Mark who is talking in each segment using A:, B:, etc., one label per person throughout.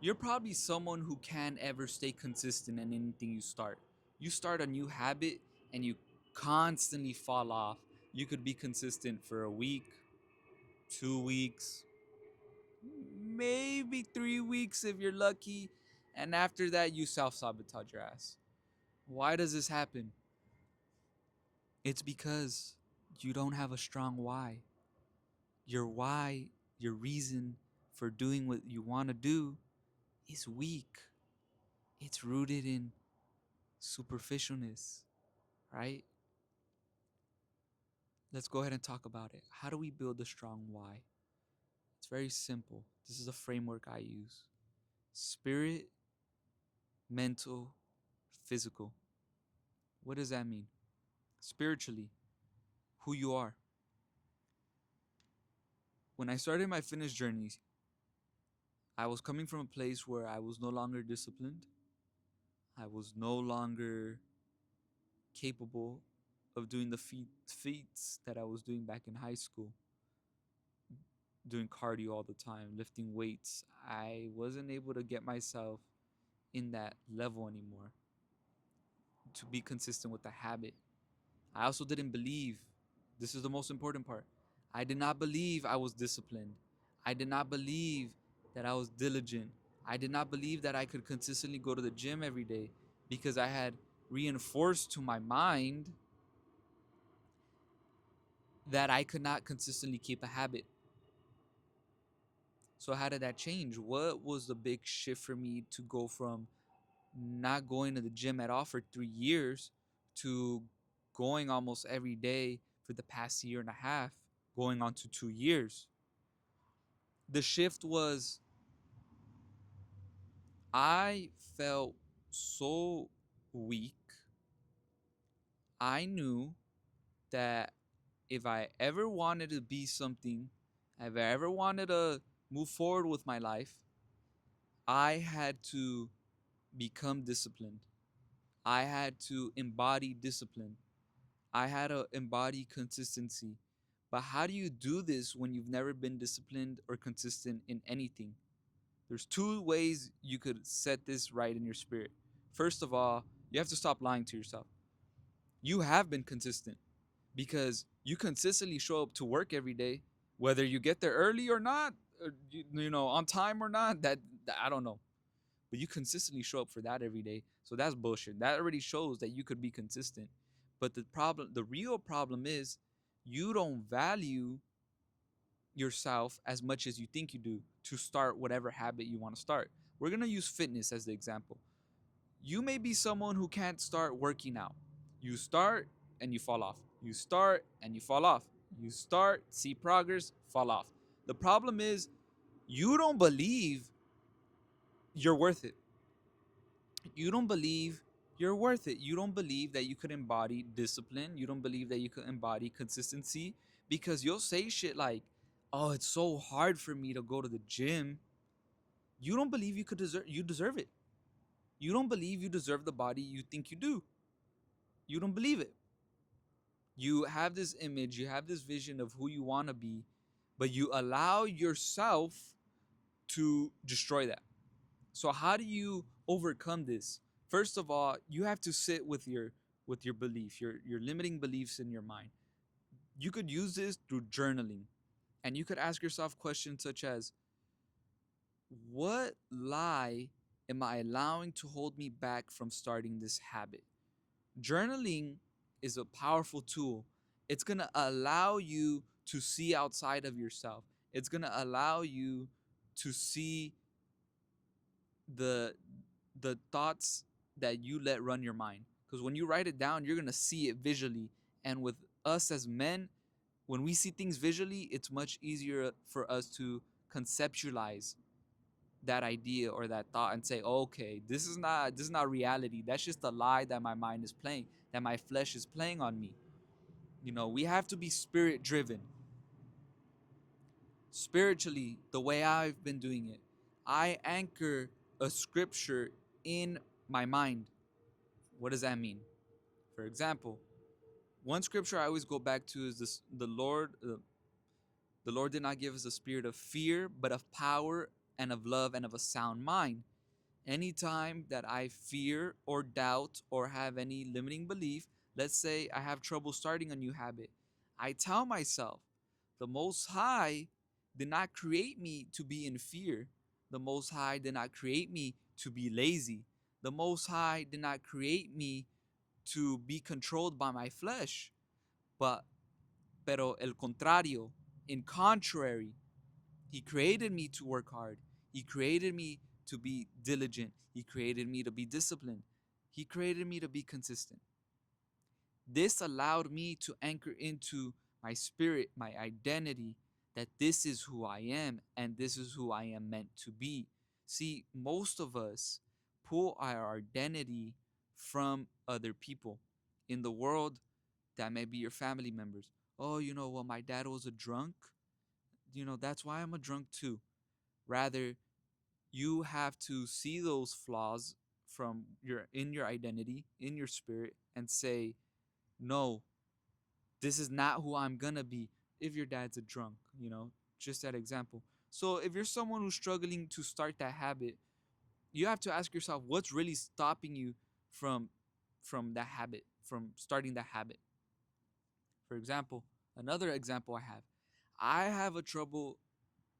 A: You're probably someone who can't ever stay consistent in anything you start. You start a new habit and you constantly fall off. You could be consistent for a week, 2 weeks, maybe 3 weeks if you're lucky. And after that, you self sabotage your ass. Why does this happen? It's because you don't have a strong why. Your why, your reason for doing what you want to do is weak. It's rooted in superficialness, right? Let's go ahead and talk about it. How do we build a strong why? It's very simple. This is a framework I use: spirit, mental, physical. What does that mean? Spiritually, who you are. When I started my fitness journey, I was coming from a place where I was no longer disciplined. I was no longer capable of doing the feats that I was doing back in high school, doing cardio all the time, lifting weights. I wasn't able to get myself in that level anymore to be consistent with the habit. I also didn't believe, this is the most important part, I did not believe I was disciplined. I did not believe that I was diligent. I did not believe that I could consistently go to the gym every day because I had reinforced to my mind that I could not consistently keep a habit. So, how did that change? What was the big shift for me to go from not going to the gym at all for 3 years to going almost every day for the past year and a half, going on to 2 years? The shift was I felt so weak. I knew that if I ever wanted to be something, if I ever wanted to move forward with my life, I had to become disciplined. I had to embody discipline. I had to embody consistency. But how do you do this when you've never been disciplined or consistent in anything? There's two ways you could set this right in your spirit. First of all, you have to stop lying to yourself. You have been consistent because you consistently show up to work every day, whether you get there early or not, or on time or not. That I don't know, but you consistently show up for that every day. So that's bullshit. That already shows that you could be consistent. But the real problem is you don't value yourself as much as you think you do to start whatever habit you want to start. We're going to use fitness as the example. You may be someone who can't start working out. You start and you fall off. You start and you fall off. You start, see progress, fall off. The problem is you don't believe you're worth it. You don't believe you're worth it. You don't believe that you could embody discipline. You don't believe that you could embody consistency because you'll say shit like, "Oh, it's so hard for me to go to the gym." You don't believe you deserve it. You don't believe you deserve the body you think you do. You don't believe it. You have this image, you have this vision of who you want to be, but you allow yourself to destroy that. So how do you overcome this? First of all, you have to sit with your belief, your limiting beliefs in your mind. You could use this through journaling. And you could ask yourself questions such as, what lie am I allowing to hold me back from starting this habit? Journaling is a powerful tool. It's going to allow you to see outside of yourself. It's going to allow you to see the the thoughts that you let run your mind, because when you write it down you're going to see it visually. And with us as men, when we see things visually, it's much easier for us to conceptualize that idea or that thought and say, okay, this is not reality. That's just a lie that my mind is playing, that my flesh is playing on me. We have to be spirit driven. Spiritually, the way I've been doing it, I anchor a scripture in my mind. What does that mean? For example, one scripture I always go back to is this: the Lord did not give us a spirit of fear, but of power and of love and of a sound mind. Anytime that I fear or doubt or have any limiting belief, let's say I have trouble starting a new habit, I tell myself, the Most High did not create me to be in fear. The Most High did not create me to be lazy. The Most High did not create me to be controlled by my flesh. But, pero el contrario, in contrary, He created me to work hard. He created me to be diligent. He created me to be disciplined. He created me to be consistent. This allowed me to anchor into my spirit, my identity, that this is who I am and this is who I am meant to be. See, most of us pull our identity from other people. In the world, that may be your family members. Oh, well, my dad was a drunk. That's why I'm a drunk too. Rather, you have to see those flaws from your identity, in your spirit, and say, no, this is not who I'm gonna be. If your dad's a drunk, just that example. So if you're someone who's struggling to start that habit, you have to ask yourself, what's really stopping you from that habit, from starting that habit. For example, another example I have a trouble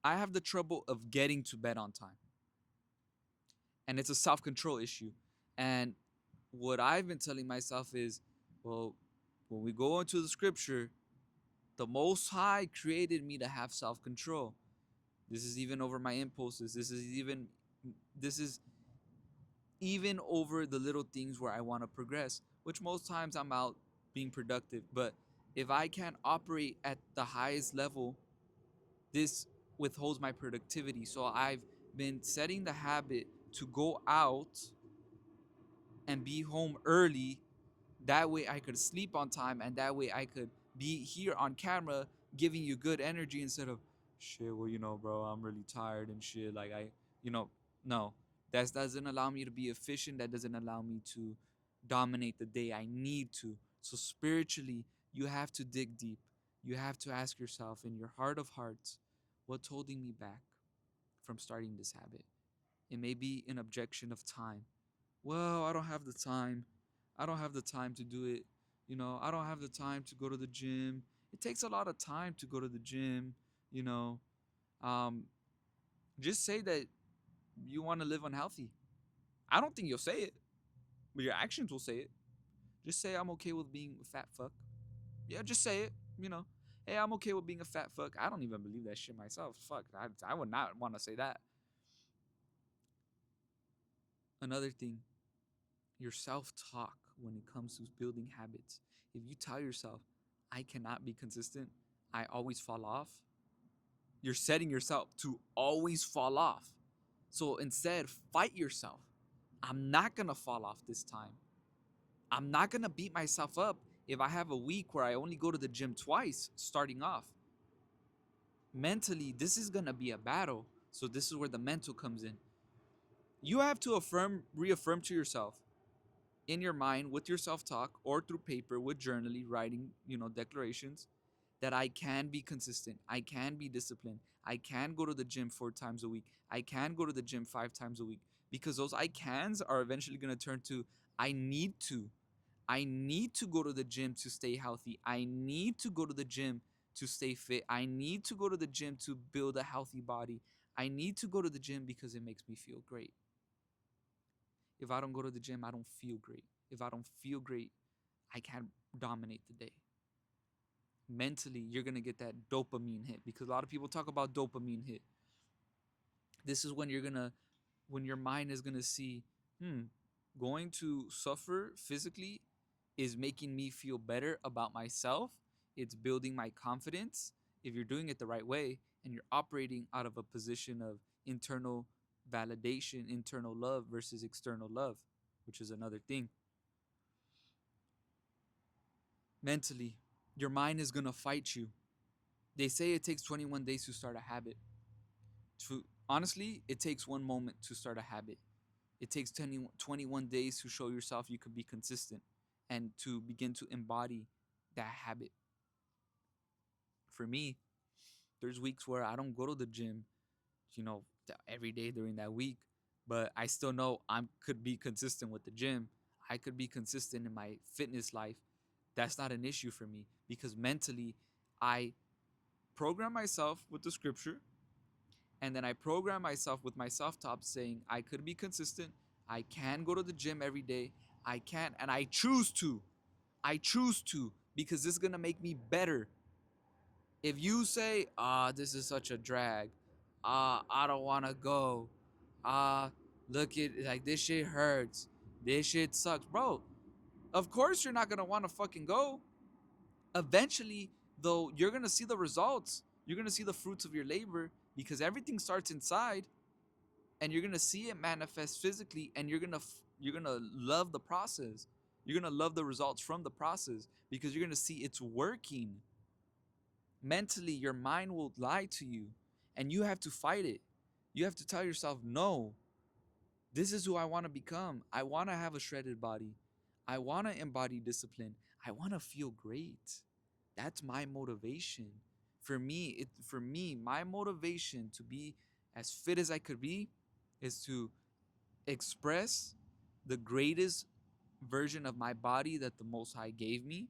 A: I have the trouble of getting to bed on time. And it's a self-control issue. And what I've been telling myself is, well, when we go into the scripture, the Most High created me to have self-control. This is even over my impulses. This is even over the little things where I want to progress, which most times I'm out being productive. But if I can't operate at the highest level, this withholds my productivity. So I've been setting the habit to go out and be home early. That way I could sleep on time, and that way I could be here on camera giving you good energy instead of shit, well, bro, I'm really tired and shit. Like you know, no. That doesn't allow me to be efficient. That doesn't allow me to dominate the day. I need to. So spiritually, you have to dig deep. You have to ask yourself in your heart of hearts, what's holding me back from starting this habit? It may be an objection of time. Well, I don't have the time. I don't have the time to do it. I don't have the time to go to the gym. It takes a lot of time to go to the gym. You know, um, just say that you want to live unhealthy. I don't think you'll say it, but your actions will say it. Just say I'm okay with being a fat fuck. Yeah, just say it. You know, hey, I'm okay with being a fat fuck. I don't even believe that shit myself. Fuck, I would not want to say that. Another thing, your self talk when it comes to building habits. If you tell yourself, I cannot be consistent, I always fall off, you're setting yourself to always fall off. So instead, fight yourself. I'm not gonna fall off this time. I'm not gonna beat myself up if I have a week where I only go to the gym twice starting off. Mentally, this is gonna be a battle. So this is where the mental comes in. You have to reaffirm to yourself in your mind with your self-talk or through paper with journaling, writing, declarations that I can be consistent. I can be disciplined. I can go to the gym 4 times a week. I can go to the gym 5 times a week, because those I cans are eventually going to turn to I need to. I need to go to the gym to stay healthy. I need to go to the gym to stay fit. I need to go to the gym to build a healthy body. I need to go to the gym because it makes me feel great. If I don't go to the gym, I don't feel great. If I don't feel great, I can't dominate the day. Mentally, you're going to get that dopamine hit, because a lot of people talk about dopamine hit. This is when your mind is going to see, going to suffer physically is making me feel better about myself. It's building my confidence. If you're doing it the right way and you're operating out of a position of internal validation, internal love versus external love, which is another thing. Mentally, your mind is going to fight you. They say it takes 21 days to start a habit. Honestly, it takes one moment to start a habit. It takes 21 days to show yourself you could be consistent and to begin to embody that habit. For me, there's weeks where I don't go to the gym, every day during that week, but I still know I could be consistent with the gym. I could be consistent in my fitness life. That's not an issue for me because mentally I program myself with the scripture, and then I program myself with my self-talk saying I could be consistent. I can go to the gym every day. I can, and I choose to. I choose to because this is going to make me better. If you say, this is such a drag, I don't want to go, look at, like, this shit hurts, this shit sucks, bro, of course you're not going to want to fucking go. Eventually, though, you're going to see the results. You're going to see the fruits of your labor because everything starts inside, and you're going to see it manifest physically, and you're going to love the process. You're going to love the results from the process because you're going to see it's working. Mentally, your mind will lie to you, and you have to fight it. You have to tell yourself, no, this is who I want to become. I want to have a shredded body. I want to embody discipline. I want to feel great. That's my motivation. For me, my motivation to be as fit as I could be is to express the greatest version of my body that the Most High gave me,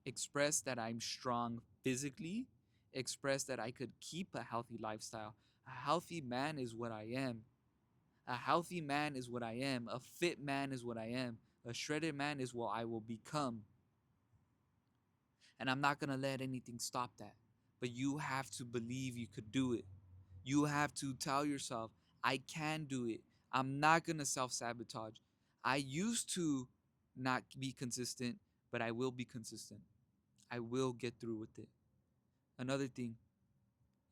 A: express that I'm strong physically, express that I could keep a healthy lifestyle. A healthy man is what I am. A healthy man is what I am. A fit man is what I am. A shredded man is what I will become. And I'm not going to let anything stop that. But you have to believe you could do it. You have to tell yourself, I can do it. I'm not going to self sabotage. I used to not be consistent, but I will be consistent. I will get through with it. Another thing,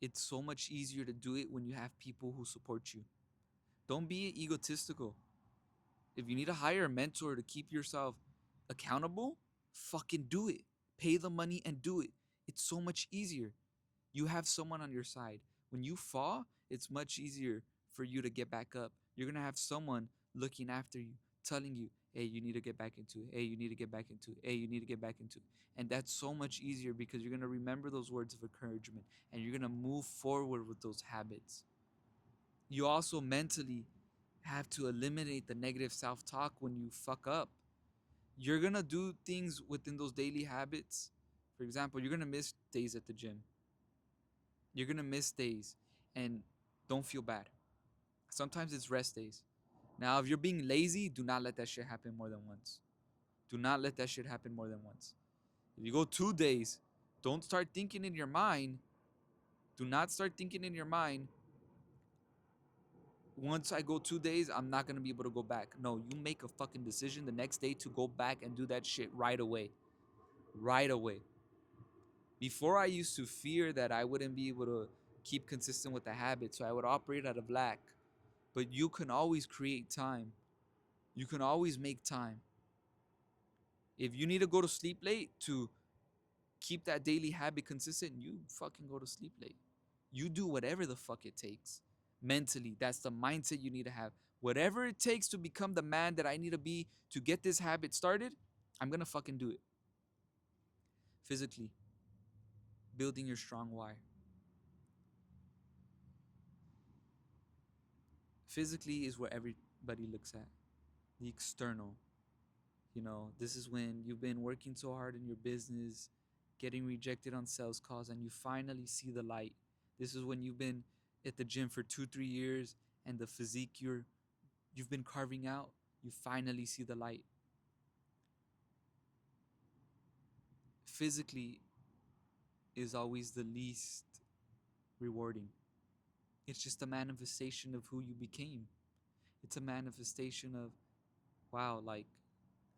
A: it's so much easier to do it when you have people who support you. Don't be egotistical. If you need to hire a mentor to keep yourself accountable, fucking do it. Pay the money and do it. It's so much easier. You have someone on your side. When you fall, it's much easier for you to get back up. You're going to have someone looking after you, telling you, hey, you need to get back into it. Hey, you need to get back into it. Hey, you need to get back into it. And that's so much easier because you're going to remember those words of encouragement and you're going to move forward with those habits. You also mentally have to eliminate the negative self talk when you fuck up. You're going to do things within those daily habits. For example, you're going to miss days at the gym. You're going to miss days, and don't feel bad. Sometimes it's rest days. Now, if you're being lazy, do not let that shit happen more than once. Do not let that shit happen more than once. If you go 2 days, don't start thinking in your mind. Do not start thinking in your mind, once I go 2 days, I'm not gonna be able to go back. No, you make a fucking decision the next day to go back and do that shit right away. Right away. Before, I used to fear that I wouldn't be able to keep consistent with the habit, so I would operate out of lack. But you can always create time. You can always make time. If you need to go to sleep late to keep that daily habit consistent, you fucking go to sleep late. You do whatever the fuck it takes. Mentally, that's the mindset you need to have. Whatever it takes to become the man that I need to be to get this habit started, I'm gonna fucking do it. Physically, building your strong why. Physically is where everybody looks at. The external. This is when you've been working so hard in your business, getting rejected on sales calls, and you finally see the light. This is when you've been at the gym for 2, 3 years, and the physique you've been carving out, you finally see the light. Physically is always the least rewarding. It's just a manifestation of who you became. It's a manifestation of, wow, like,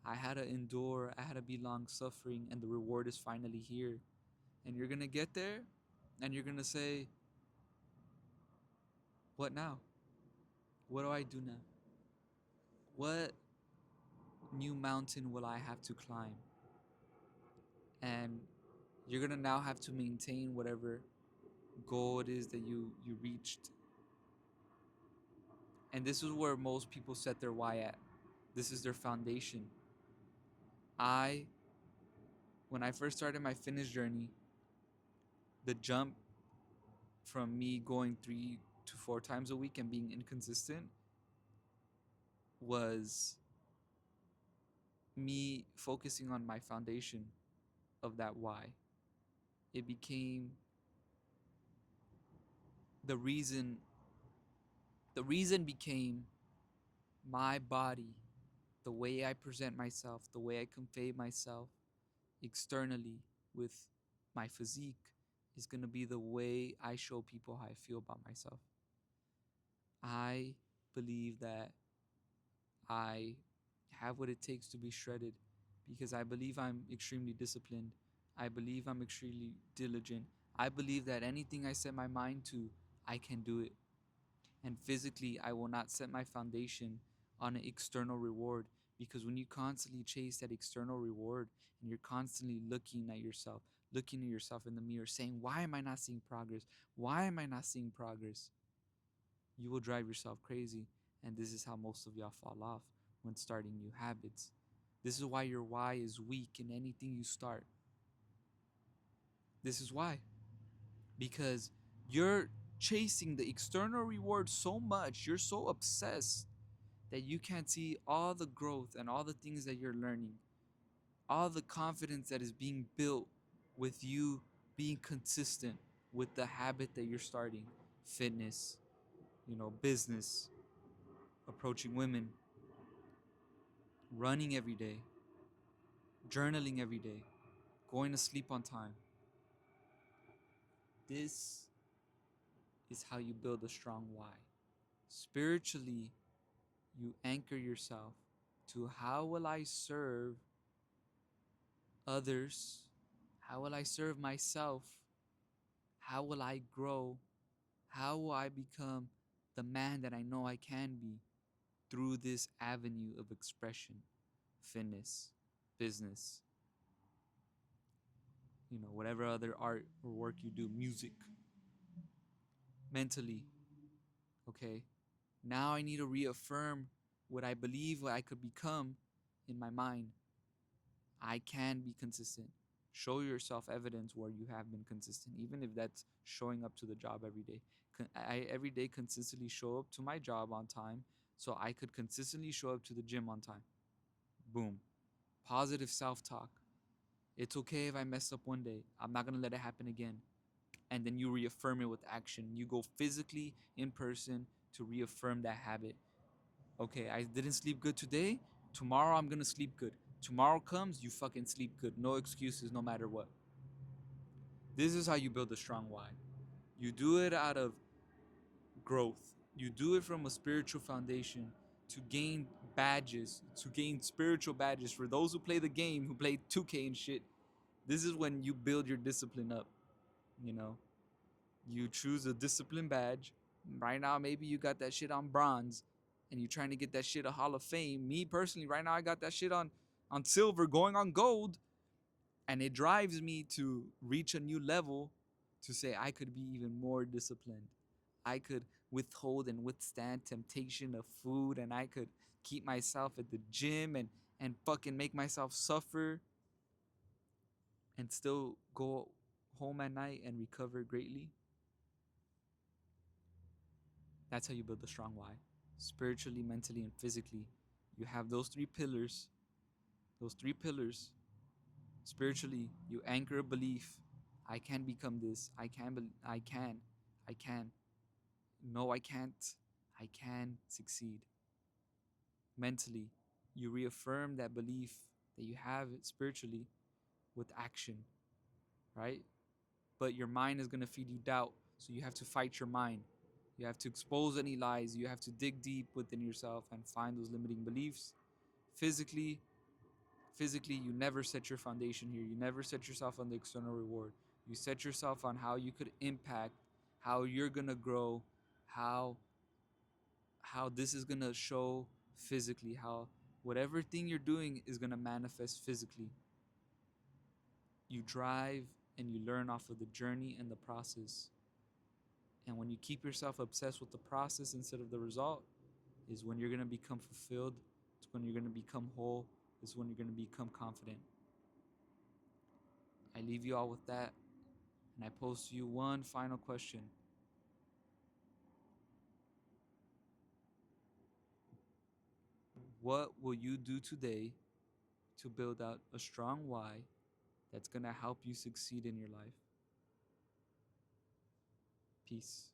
A: I had to endure, I had to be long suffering, and the reward is finally here. And you're going to get there, and you're going to say, what now? What do I do now? What new mountain will I have to climb? And you're going to now have to maintain whatever goal it is that you reached. And this is where most people set their why at. This is their foundation. I When I first started my fitness journey, the jump from me going to 4 times a week and being inconsistent was me focusing on my foundation of that why. It became the reason the reason became my body, the way I present myself, the way I convey myself externally with my physique is going to be the way I show people how I feel about myself. I believe that I have what it takes to be shredded because I believe I'm extremely disciplined. I believe I'm extremely diligent. I believe that anything I set my mind to, I can do it. And physically, I will not set my foundation on an external reward because when you constantly chase that external reward and you're constantly looking at yourself in the mirror, saying, why am I not seeing progress? Why am I not seeing progress? You will drive yourself crazy. And this is how most of y'all fall off when starting new habits. This is why your why is weak in anything you start. This is why. Because you're chasing the external reward so much, you're so obsessed that you can't see all the growth and all the things that you're learning, all the confidence that is being built with you being consistent with the habit that you're starting. Fitness, business, approaching women, running every day, journaling every day, going to sleep on time. This is how you build a strong why. Spiritually, you anchor yourself to how will I serve others? How will I serve myself? How will I grow? How will I become the man that I know I can be through this avenue of expression, fitness, business, whatever other art or work you do, music, mentally, okay? Now I need to reaffirm what I believe what I could become in my mind. I can be consistent. Show yourself evidence where you have been consistent, even if that's showing up to the job every day. I every day consistently show up to my job on time so I could consistently show up to the gym on time. Boom. Positive self talk. It's okay if I mess up one day. I'm not going to let it happen again. And then you reaffirm it with action. You go physically in person to reaffirm that habit. Okay, I didn't sleep good today. Tomorrow I'm gonna sleep good. Tomorrow comes, you fucking sleep good. No excuses, no matter what. This is how you build a strong why. You do it out of growth. You do it from a spiritual foundation to gain badges, to gain spiritual badges. For those who play the game, who play 2K and shit, this is when you build your discipline up. You know, you choose a discipline badge. Right now, maybe you got that shit on bronze and you're trying to get that shit a Hall of Fame. Me personally, right now, I got that shit on silver going on gold. And it drives me to reach a new level to say I could be even more disciplined. I could withhold and withstand temptation of food, and I could keep myself at the gym and fucking make myself suffer and still go home at night and recover greatly. That's how you build a strong why. Spiritually, mentally, and physically. You have those three pillars. Those three pillars. Spiritually, you anchor a belief. I can become this. I can. I can. No, I can't. I can succeed. Mentally, you reaffirm that belief that you have spiritually with action, right? But your mind is going to feed you doubt. So you have to fight your mind. You have to expose any lies. You have to dig deep within yourself and find those limiting beliefs. Physically, you never set your foundation here. You never set yourself on the external reward. You set yourself on how you could impact, how you're going to grow, how this is going to show physically, how whatever thing you're doing is going to manifest physically. You drive and you learn off of the journey and the process. And when you keep yourself obsessed with the process instead of the result, is when you're going to become fulfilled. It's when you're going to become whole. It's when you're going to become confident. I leave you all with that. And I pose to you one final question. What will you do today to build out a strong why that's going to help you succeed in your life? Peace.